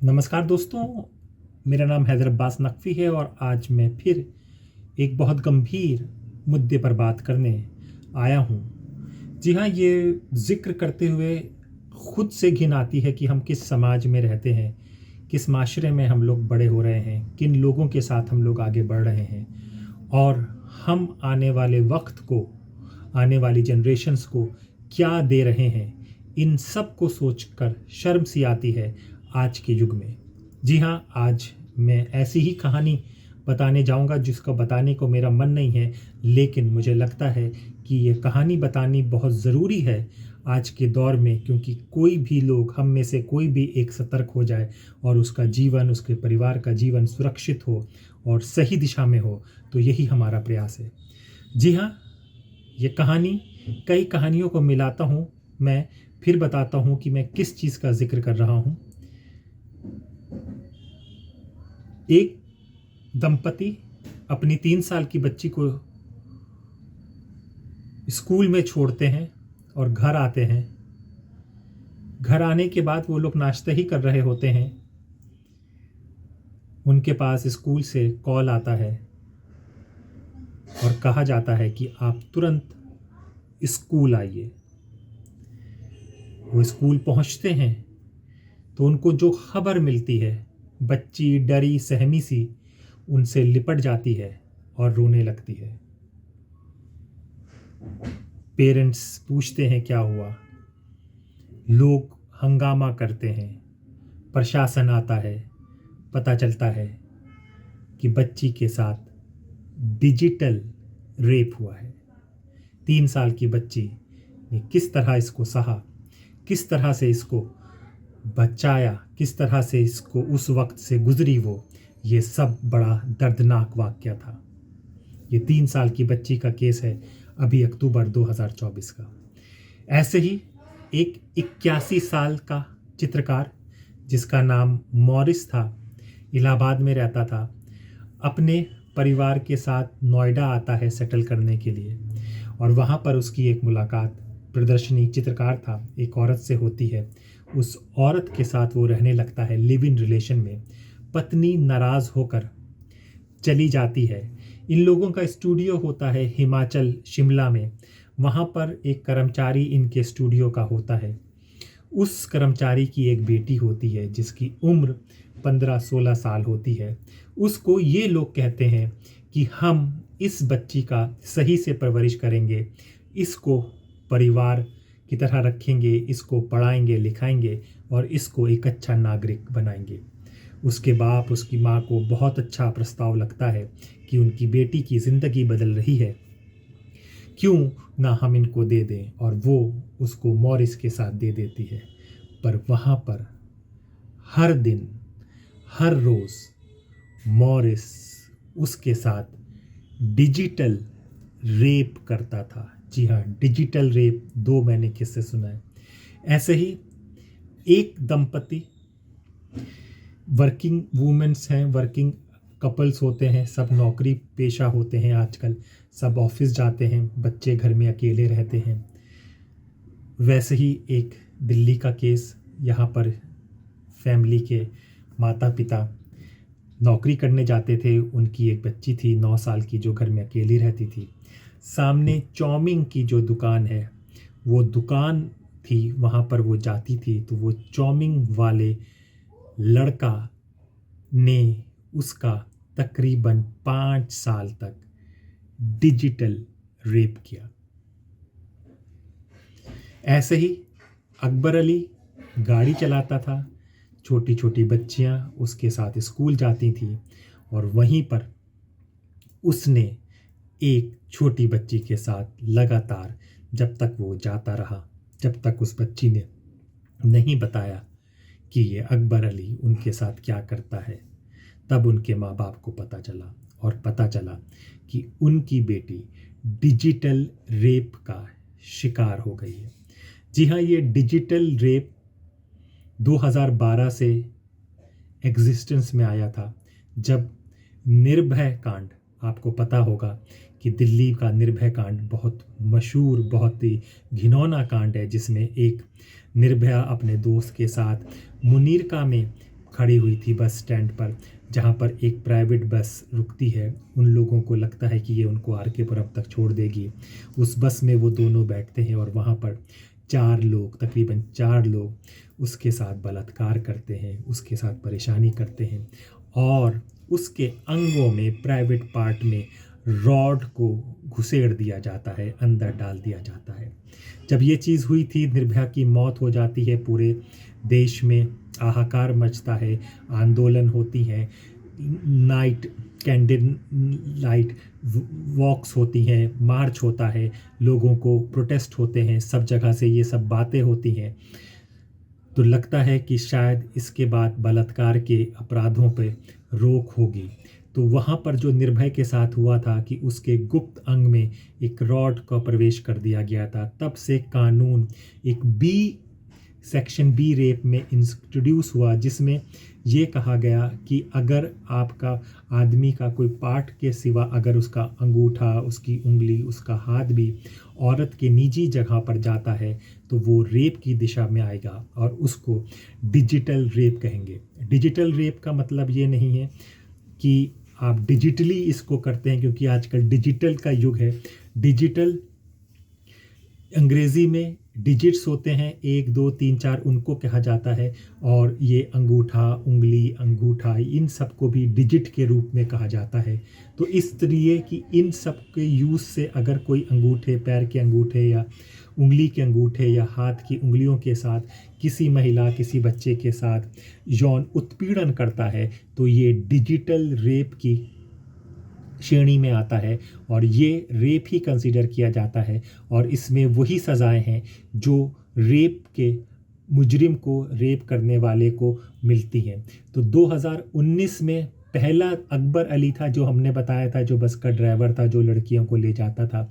नमस्कार दोस्तों, मेरा नाम हैदर अब्बास नकवी है और आज मैं फिर एक बहुत गंभीर मुद्दे पर बात करने आया हूँ। जी हाँ, ये ज़िक्र करते हुए खुद से घिन आती है कि हम किस समाज में रहते हैं, किस माशरे में हम लोग बड़े हो रहे हैं, किन लोगों के साथ हम लोग आगे बढ़ रहे हैं और हम आने वाले वक्त को, आने वाली जनरेशन्स को क्या दे रहे हैं। इन सब को सोचकर शर्म सी आती है आज के युग में। जी हाँ, आज मैं ऐसी ही कहानी बताने जाऊंगा जिसको बताने को मेरा मन नहीं है, लेकिन मुझे लगता है कि ये कहानी बतानी बहुत ज़रूरी है आज के दौर में, क्योंकि कोई भी लोग, हम में से कोई भी एक सतर्क हो जाए और उसका जीवन, उसके परिवार का जीवन सुरक्षित हो और सही दिशा में हो, तो यही हमारा प्रयास है। जी हाँ, ये कहानी कई कहानियों को मिलाता हूँ। मैं फिर बताता हूँ कि मैं किस चीज़ का जिक्र कर रहा हूँ। एक दंपति अपनी 3 साल की बच्ची को स्कूल में छोड़ते हैं और घर आते हैं। घर आने के बाद वो लोग नाश्ता ही कर रहे होते हैं, उनके पास स्कूल से कॉल आता है और कहा जाता है कि आप तुरंत स्कूल आइए। वो स्कूल पहुंचते हैं तो उनको जो खबर मिलती है, बच्ची डरी सहमी सी उनसे लिपट जाती है और रोने लगती है। पेरेंट्स पूछते हैं क्या हुआ, लोग हंगामा करते हैं, प्रशासन आता है। पता चलता है कि बच्ची के साथ डिजिटल रेप हुआ है। 3 साल की बच्ची ने किस तरह इसको सहा, किस तरह से इसको बचाया, किस तरह से इसको उस वक्त से गुजरी वो, ये सब बड़ा दर्दनाक वाक़या था। ये 3 साल की बच्ची का केस है, अभी अक्टूबर 2024 का। ऐसे ही एक 81 साल का चित्रकार जिसका नाम मॉरिस था, इलाहाबाद में रहता था, अपने परिवार के साथ नोएडा आता है सेटल करने के लिए और वहाँ पर उसकी एक मुलाकात, प्रदर्शनी, चित्रकार था, एक औरत से होती है। उस औरत के साथ वो रहने लगता है लिव इन रिलेशन में। पत्नी नाराज़ होकर चली जाती है। इन लोगों का स्टूडियो होता है हिमाचल, शिमला में। वहाँ पर एक कर्मचारी इनके स्टूडियो का होता है। उस कर्मचारी की एक बेटी होती है जिसकी उम्र 15-16 साल होती है। उसको ये लोग कहते हैं कि हम इस बच्ची का सही से परवरिश करेंगे, इसको परिवार की तरह रखेंगे, इसको पढ़ाएंगे लिखाएंगे और इसको एक अच्छा नागरिक बनाएंगे। उसके बाप, उसकी माँ को बहुत अच्छा प्रस्ताव लगता है कि उनकी बेटी की ज़िंदगी बदल रही है, क्यों ना हम इनको दे दें, और वो उसको मॉरिस के साथ दे देती है। पर वहाँ पर हर दिन, हर रोज़ मॉरिस उसके साथ डिजिटल रेप करता था। जी हाँ, डिजिटल रेप 2 मैंने किस्से सुना है। ऐसे ही एक दंपति, वर्किंग वूमेन्स हैं, वर्किंग कपल्स होते हैं, सब नौकरी पेशा होते हैं आजकल, सब ऑफिस जाते हैं, बच्चे घर में अकेले रहते हैं। वैसे ही एक दिल्ली का केस, यहाँ पर फैमिली के माता पिता नौकरी करने जाते थे, उनकी एक बच्ची थी 9 साल की जो घर में अकेली रहती थी। सामने चाउमीन की जो दुकान है, वो दुकान थी, वहाँ पर वो जाती थी तो वो चाउमीन वाले लड़का ने उसका तकरीबन 5 साल तक डिजिटल रेप किया। ऐसे ही अकबर अली गाड़ी चलाता था, छोटी छोटी बच्चियां उसके साथ स्कूल जाती थी और वहीं पर उसने एक छोटी बच्ची के साथ लगातार, जब तक वो जाता रहा, जब तक उस बच्ची ने नहीं बताया कि ये अकबर अली उनके साथ क्या करता है, तब उनके माँ बाप को पता चला और पता चला कि उनकी बेटी डिजिटल रेप का शिकार हो गई है। जी हाँ, ये डिजिटल रेप 2012 से एग्जिस्टेंस में आया था, जब निर्भय कांड, आपको पता होगा कि दिल्ली का निर्भय कांड बहुत मशहूर, बहुत ही घिनौना कांड है, जिसमें एक निर्भया अपने दोस्त के साथ मुनीरका में खड़ी हुई थी बस स्टैंड पर, जहाँ पर एक प्राइवेट बस रुकती है। उन लोगों को लगता है कि ये उनको आर.के.पुरम तक छोड़ देगी। उस बस में वो दोनों बैठते हैं और वहाँ पर 4 लोग, तकरीबन 4 लोग उसके साथ बलात्कार करते हैं, उसके साथ परेशानी करते हैं और उसके अंगों में, प्राइवेट पार्ट में रॉड को घुसेड़ दिया जाता है, अंदर डाल दिया जाता है। जब ये चीज़ हुई थी, निर्भया की मौत हो जाती है, पूरे देश में हाहाकार मचता है, आंदोलन होती हैं, नाइट कैंडल लाइट वॉक्स होती हैं, मार्च होता है, लोगों को प्रोटेस्ट होते हैं, सब जगह से ये सब बातें होती हैं। तो लगता है कि शायद इसके बाद बलात्कार के अपराधों पे रोक होगी। तो वहाँ पर जो निर्भय के साथ हुआ था कि उसके गुप्त अंग में एक रॉड का प्रवेश कर दिया गया था, तब से कानून एक सेक्शन बी रेप में इंट्रोड्यूस हुआ, जिसमें ये कहा गया कि अगर आपका आदमी का कोई पार्ट के सिवा, अगर उसका अंगूठा, उसकी उंगली, उसका हाथ भी औरत के निजी जगह पर जाता है तो वो रेप की दिशा में आएगा और उसको डिजिटल रेप कहेंगे। डिजिटल रेप का मतलब ये नहीं है कि आप डिजिटली इसको करते हैं, क्योंकि आजकल डिजिटल का युग है। डिजिटल अंग्रेज़ी में डिजिट्स होते हैं 1 2 3 4, उनको कहा जाता है। और ये अंगूठा, उंगली, अंगूठा, इन सब को भी डिजिट के रूप में कहा जाता है। तो इस तरीके कि इन सब के यूज़ से अगर कोई अंगूठे, पैर के अंगूठे या उंगली के अंगूठे या हाथ की उंगलियों के साथ किसी महिला, किसी बच्चे के साथ यौन उत्पीड़न करता है तो ये डिजिटल रेप की श्रेणी में आता है और ये रेप ही कंसीडर किया जाता है। और इसमें वही सज़ाएं हैं जो रेप के मुजरिम को, रेप करने वाले को मिलती हैं। तो 2019 में पहला अकबर अली था, जो हमने बताया था, जो बस का ड्राइवर था, जो लड़कियों को ले जाता था,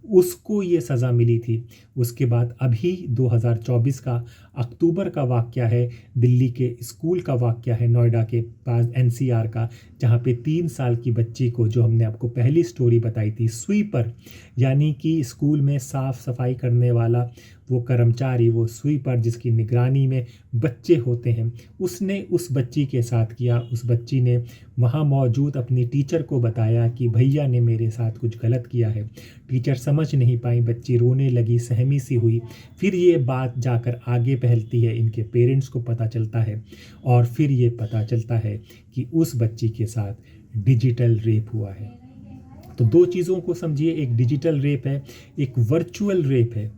उसको ये सज़ा मिली थी। उसके बाद अभी 2024 का अक्टूबर का वाक़या है, दिल्ली के स्कूल का वाक़या है, नोएडा के पास एनसीआर का, जहाँ पे 3 साल की बच्ची को, जो हमने आपको पहली स्टोरी बताई थी, स्वीपर यानी कि स्कूल में साफ़ सफाई करने वाला वो कर्मचारी, वो स्वीपर जिसकी निगरानी में बच्चे होते हैं, उसने उस बच्ची के साथ किया। उस बच्ची ने वहाँ मौजूद अपनी टीचर को बताया कि भैया ने मेरे साथ कुछ गलत किया है। टीचर समझ नहीं पाई, बच्ची रोने लगी, सहमी सी हुई। फिर ये बात जाकर आगे फैलती है, इनके पेरेंट्स को पता चलता है और फिर ये पता चलता है कि उस बच्ची के साथ डिजिटल रेप हुआ है। तो 2 चीज़ों को समझिए, एक डिजिटल रेप है, एक वर्चुअल रेप है।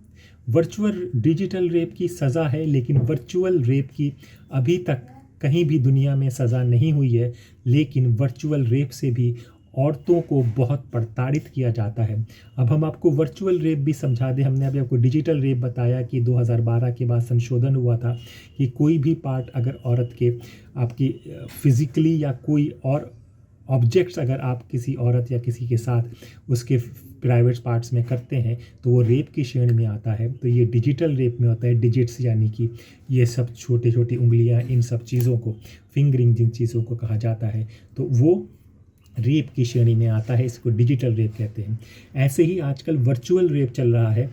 वर्चुअल डिजिटल रेप की सज़ा है, लेकिन वर्चुअल रेप की अभी तक कहीं भी दुनिया में सज़ा नहीं हुई है। लेकिन वर्चुअल रेप से भी औरतों को बहुत प्रताड़ित किया जाता है। अब हम आपको वर्चुअल रेप भी समझा दें। हमने अभी आपको डिजिटल रेप बताया कि 2012 के बाद संशोधन हुआ था कि कोई भी पार्ट अगर औरत के आपकी फिज़िकली या कोई और ऑब्जेक्ट्स अगर आप किसी औरत या किसी के साथ उसके प्राइवेट पार्ट्स में करते हैं तो वो रेप की श्रेणी में आता है। तो ये डिजिटल रेप में होता है। डिजिट्स यानी कि ये सब छोटी छोटी उंगलियां, इन सब चीज़ों को फिंगरिंग, जिन चीज़ों को कहा जाता है, तो वो रेप की श्रेणी में आता है। इसको डिजिटल रेप कहते हैं। ऐसे ही आजकल वर्चुअल रेप चल रहा है।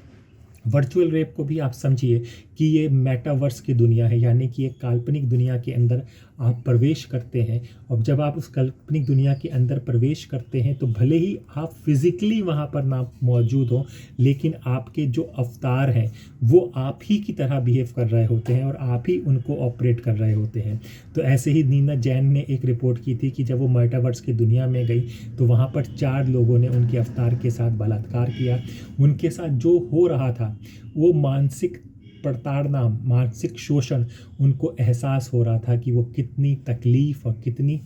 वर्चुअल रेप को भी आप समझिए कि ये मेटावर्स की दुनिया है, यानी कि एक काल्पनिक दुनिया के अंदर आप प्रवेश करते हैं। और जब आप उस काल्पनिक दुनिया के अंदर प्रवेश करते हैं तो भले ही आप फिज़िकली वहाँ पर ना मौजूद हो, लेकिन आपके जो अवतार हैं वो आप ही की तरह बिहेव कर रहे होते हैं और आप ही उनको ऑपरेट कर रहे होते हैं। तो ऐसे ही नीना जैन ने एक रिपोर्ट की थी कि जब वो मेटावर्स की दुनिया में गई तो वहाँ पर 4 लोगों ने उनके अवतार के साथ बलात्कार किया। उनके साथ जो हो रहा था वो मानसिक प्रताड़ना, मानसिक शोषण उनको एहसास हो रहा था कि वो कितनी तकलीफ़ और कितनी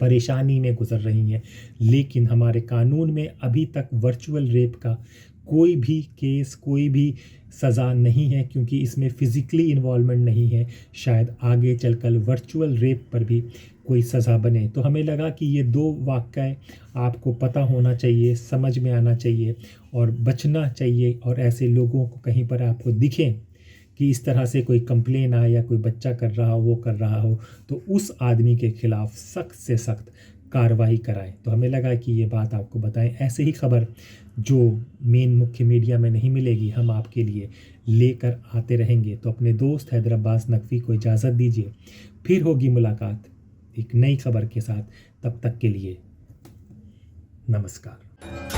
परेशानी में गुजर रही हैं। लेकिन हमारे कानून में अभी तक वर्चुअल रेप का कोई भी केस, कोई भी सज़ा नहीं है, क्योंकि इसमें फ़िज़िकली इन्वॉल्वमेंट नहीं है। शायद आगे चलकर वर्चुअल रेप पर भी कोई सज़ा बने। तो हमें लगा कि ये 2 वाक़ये आपको पता होना चाहिए, समझ में आना चाहिए और बचना चाहिए। और ऐसे लोगों को कहीं पर आपको दिखें कि इस तरह से कोई कंप्लेन आए या कोई बच्चा कर रहा हो, वो कर रहा हो, तो उस आदमी के खिलाफ सख्त से सख्त कार्रवाई कराएं। तो हमें लगा कि ये बात आपको बताएं। ऐसे ही खबर जो मेन मुख्य मीडिया में नहीं मिलेगी, हम आपके लिए लेकर आते रहेंगे। तो अपने दोस्त हैदर अब्बास नकवी को इजाज़त दीजिए, फिर होगी मुलाकात एक नई खबर के साथ। तब तक के लिए नमस्कार।